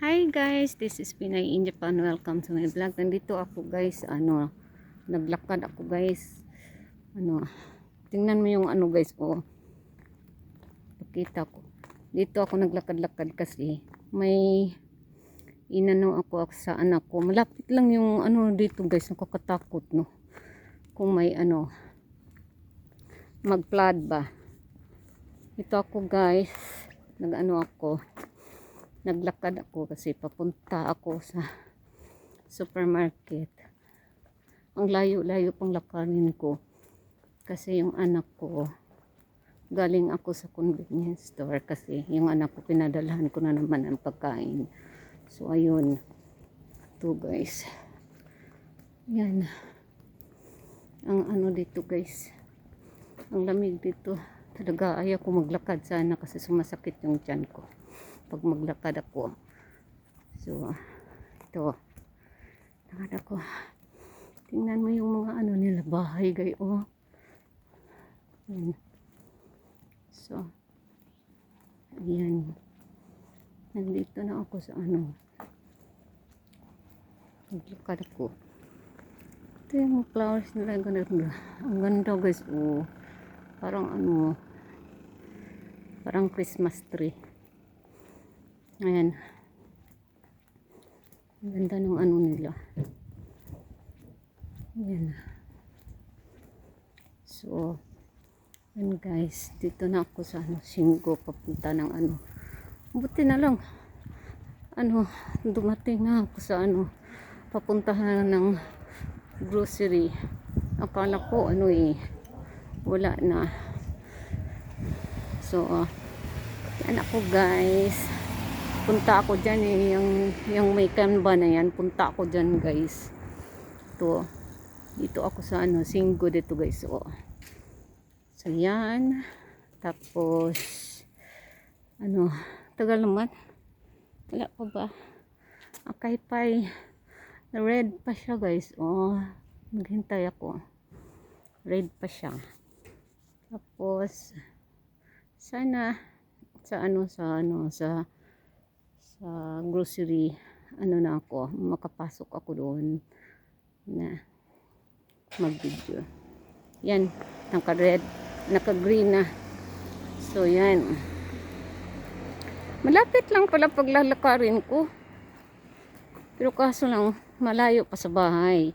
Hi guys, this is Pinay in Japan. Welcome to my vlog. Nandito ako guys, naglakad ako guys. Tingnan mo yung guys, pakita ko. Dito ako naglakad-lakad kasi may inano ako sa anak ko. Malapit lang yung dito guys, nakakatakot no. Kung may mag-flood ba. Ito ako guys, naglakad ako kasi papunta ako sa supermarket. Ang layo-layo pang lakarin ko kasi yung anak ko, galing ako sa convenience store kasi yung anak ko pinadalhan ko na naman ang pagkain. So ayun, ito guys, yan ang dito guys, ang lamig dito talaga. Ayaw ko maglakad sana kasi sumasakit yung tiyan ko pag maglakad ako. So ito, lakad ako. Tingnan mo yung mga nila bahay guys, yan. So ayan, nandito na ako sa naglakad ako. Ito yung flowers nila, ganda. Ang ganda guys, parang parang Christmas tree. Ayan, ang ganda ng nila. Ayan. So yan guys, dito na ako sa Singgo, papunta ng buti na lang dumating na ako sa papuntahan ng grocery. Akala ko wala na. So yan ako guys, punta ako dyan yung may kanba na yan, punta ako dyan guys. Dito ako sa Singgo dito guys. So yan, tapos tagal naman, wala pa ba, Akaypay red pa siya guys. Maghintay ako, red pa siya. Tapos sana sa grocery na ako, makapasok ako doon na mag-video. Yan, naka-red, naka-green na. So yan, malapit lang pala paglalakarin ko, pero kaso lang malayo pa sa bahay.